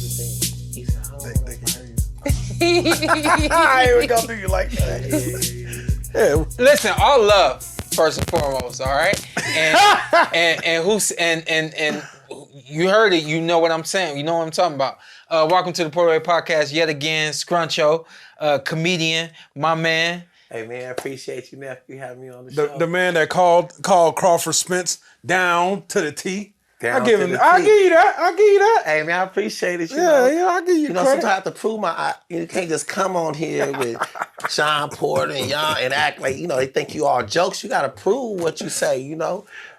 here's the thing. He said, They can hear you. I ain't even gonna do you like that. Yeah. Listen, all love first and foremost, all right? And you heard it, you know what I'm saying, you know what I'm talking about. Welcome to the PorterWay Podcast yet again. Scruncho, comedian, my man. Hey man, I appreciate you, nephew, having me on the show. The man that called Crawford-Spence down to the T. Down I give to him. the I T. give you that. I give you that. Hey man, I appreciate it. You know, I give you credit. sometimes I have to prove you can't just come on here with Shawn Porter and y'all and act like, they think you all jokes. You got to prove what you say,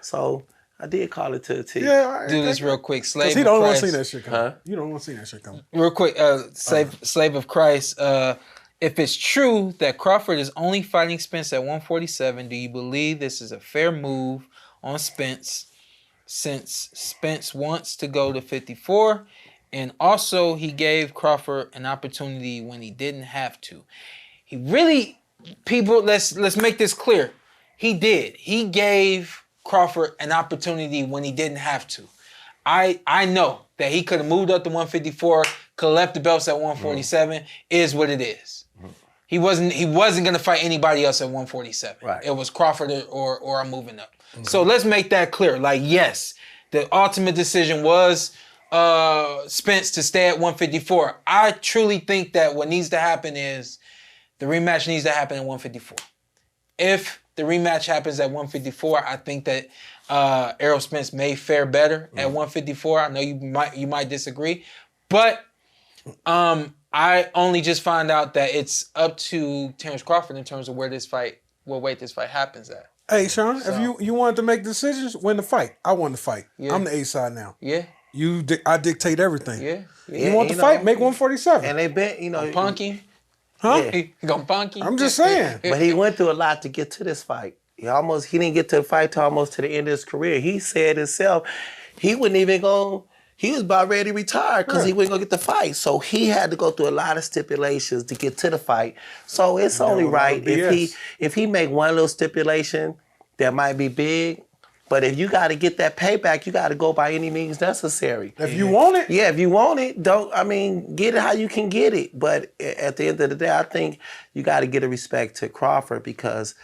So I did call it to the T. Yeah, Do this real quick. Slave Because he of don't want to Christ. see that shit coming. Huh? You don't want to see that shit coming. Real quick, Slave of Christ. If it's true that Crawford is only fighting Spence at 147, do you believe this is a fair move on Spence since Spence wants to go to 54? And also, he gave Crawford an opportunity when he didn't have to. He really, people, let's make this clear. He did. He gave Crawford an opportunity when he didn't have to. I know that he could have moved up to 154, could have left the belts at 147. Is what it is. He wasn't gonna fight anybody else at 147. Right. It was Crawford or I'm moving up. So let's make that clear. Like, yes, the ultimate decision was Spence to stay at 154. I truly think that what needs to happen is the rematch needs to happen at 154. If the rematch happens at 154, I think that Errol Spence may fare better at 154. I know you might disagree, but I only just found out that it's up to Terence Crawford in terms of what weight this fight happens at. Hey, Shawn, if you wanted to make decisions, win the fight. I won the fight. Yeah. I'm the A side now. Yeah. I dictate everything. Yeah. You want the fight? Make 147. And they bet, Punky. Huh? Yeah. He gonna punky. I'm just saying. But he went through a lot to get to this fight. He didn't get to the fight till almost to the end of his career. He said himself, he wasn't even going. He was about ready to retire because he wasn't gonna get the fight. So he had to go through a lot of stipulations to get to the fight. So it's only right if he make one little stipulation that might be big. But if you got to get that payback, you got to go by any means necessary. If you want it. Yeah, if you want it, get it how you can get it. But at the end of the day, I think you got to give a respect to Crawford because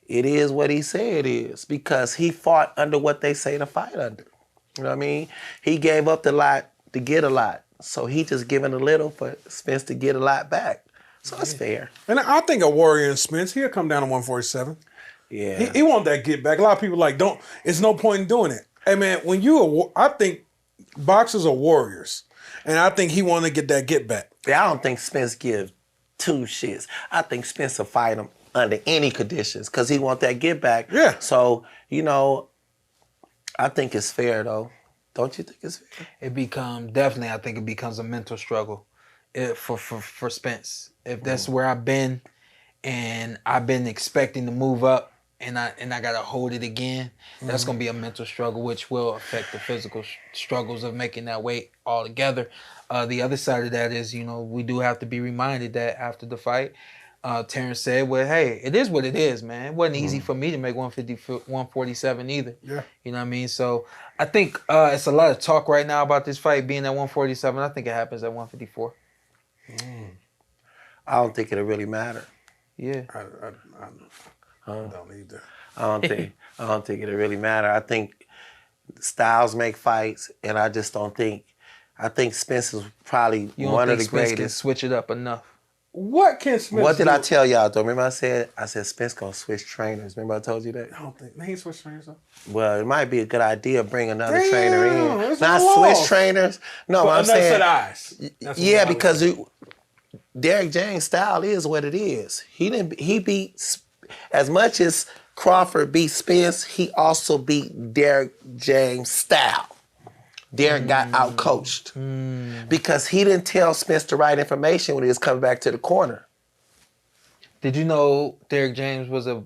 it is what he said it is. Because he fought under what they say to fight under. You know what I mean? He gave up a lot to get a lot. So he just giving a little for Spence to get a lot back. So it's fair. And I think a warrior in Spence, he'll come down to 147. Yeah. He want that get back. A lot of people it's no point in doing it. Hey man, I think boxers are warriors. And I think he want to get that get back. Yeah, I don't think Spence gives two shits. I think Spence will fight him under any conditions because he want that get back. Yeah. So, I think it's fair though. Don't you think it's fair? I think it becomes a mental struggle for Spence. If that's where I've been and I've been expecting to move up and I gotta hold it again, that's gonna be a mental struggle, which will affect the physical struggles of making that weight altogether. The other side of that is, we do have to be reminded that after the fight, Terence said, well, hey, it is what it is, man. It wasn't easy for me to make 147 either. Yeah. You know what I mean? So I think it's a lot of talk right now about this fight being at 147. I think it happens at 154. I don't think it'll really matter. Yeah. I don't either. I don't think it'll really matter. I think styles make fights, and I just don't think. I think Spence is probably one of the Spence greatest. can switch it up enough? What can Spence What did do? I tell y'all though? Remember I said Spence gonna switch trainers. Remember I told you that? I don't think he ain't switch trainers though. Well, it might be a good idea to bring another trainer in. it's Not a loss. switch trainers. No, But I'm saying. set eyes. That's what Yeah, I was because saying. Derek James' style is what it is. He beat as much as Crawford beat Spence. He also beat Derek James' style. Derek got out-coached because he didn't tell Spence the right information when he was coming back to the corner. Did you know Derek James was a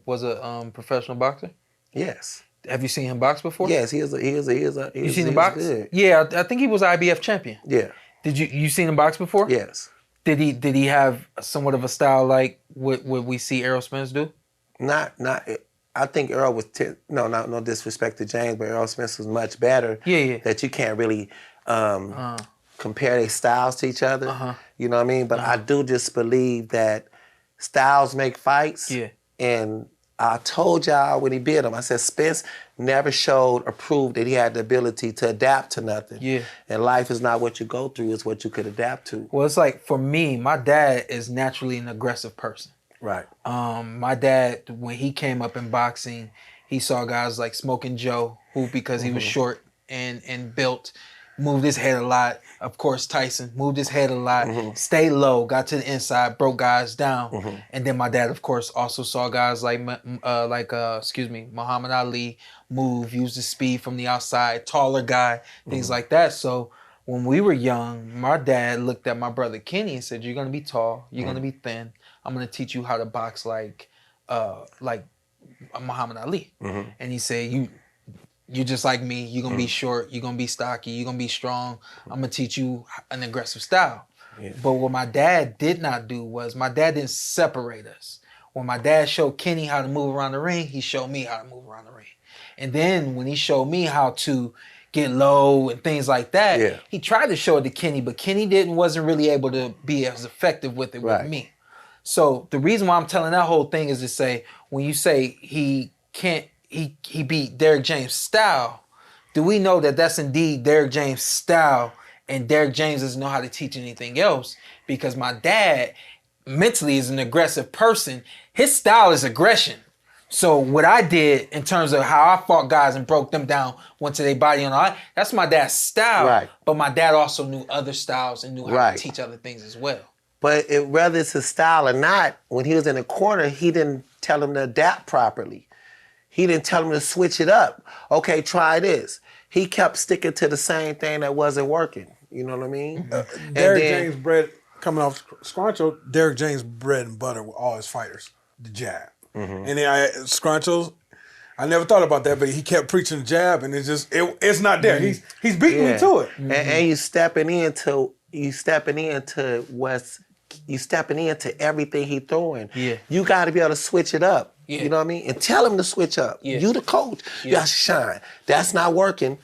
professional boxer? Yes. Have you seen him box before? Yes, he is. You seen him box? Good. Yeah, I think he was IBF champion. Yeah. Did you seen him box before? Yes. Did he have somewhat of a style like what we see Errol Spence do? Not. I think Errol was no disrespect to James, but Errol Spence was much better. Yeah. That you can't really compare their styles to each other. You know what I mean? But I do just believe that styles make fights. Yeah. And I told y'all when he beat him, I said Spence never showed or proved that he had the ability to adapt to nothing. Yeah. And life is not what you go through, it's what you could adapt to. Well, it's like, for me, my dad is naturally an aggressive person. Right. My dad, when he came up in boxing, he saw guys like Smoking Joe, who, because he was short and built, moved his head a lot. Of course, Tyson moved his head a lot, stayed low, got to the inside, broke guys down. And then my dad, of course, also saw guys like Muhammad Ali move, use the speed from the outside, taller guy, things like that. So when we were young, my dad looked at my brother Kenny and said, "You're gonna be tall, you're gonna be thin. I'm gonna teach you how to box like Muhammad Ali." And he said, "You're just like me. You're gonna be short. You're gonna be stocky. You're gonna be strong. I'm gonna teach you an aggressive style." But what my dad did not do was, my dad didn't separate us. When my dad showed Kenny how to move around the ring, he showed me how to move around the ring. And then when he showed me how to get low and things like that, he tried to show it to Kenny, but Kenny wasn't really able to be as effective with it with me. So the reason why I'm telling that whole thing is to say, when you say he beat Derrick James' style, do we know that that's indeed Derrick James' style, and Derrick James doesn't know how to teach anything else? Because my dad mentally is an aggressive person. His style is aggression. So what I did in terms of how I fought guys and broke them down, went to their body and all that, that's my dad's style. Right. But my dad also knew other styles and knew how to teach other things as well. But whether it's his style or not, when he was in the corner, he didn't tell him to adapt properly. He didn't tell him to switch it up. Okay, try this. He kept sticking to the same thing that wasn't working. You know what I mean? Derrick James bread, coming off Scruncho, Derrick James bread and butter with all his fighters, the jab. And then Scruncho's, I never thought about that, but he kept preaching the jab, and it's not there. He's beating me to it. And you stepping into everything he throwing. You got to be able to switch it up. You know what I mean? And tell him to switch up. You the coach. You got to shine. That's not working.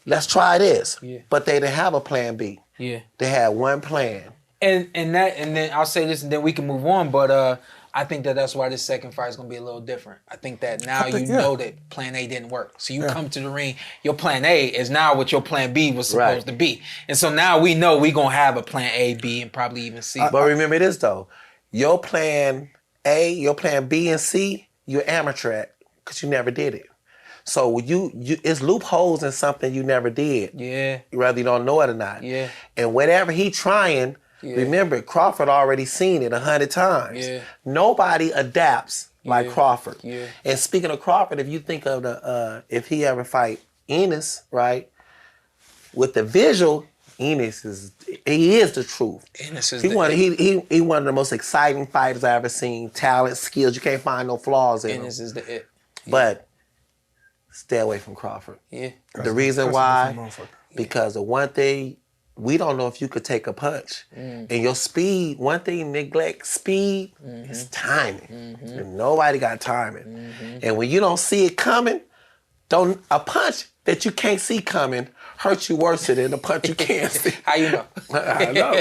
Let's try this. But they didn't have a plan B. They had one plan. And then I'll say this, and then we can move on. But I think that's why this second fight is gonna be a little different. I think that now you know that plan A didn't work. So you come to the ring, your plan A is now what your plan B was supposed to be. And so now we know we're gonna have a plan A, B, and probably even C. But remember this though, your plan A, your plan B and C, you're amateur at because you never did it. So it's loopholes in something you never did. Whether you don't know it or not. And whatever he trying, remember, Crawford already seen it 100 times. Nobody adapts like Crawford. And speaking of Crawford, if you think of if he ever fight Enos, right? With the visual, Enos is the truth. Enos is he one of the most exciting fighters I ever seen. Talent, skills, you can't find no flaws in him. Enos is the it. But stay away from Crawford. The reason why, because the one thing, we don't know if you could take a punch. And your speed, one thing neglect speed is timing. And nobody got timing. And when you don't see it coming, a punch that you can't see coming hurts you worse than a punch you can't see. How you know? I know.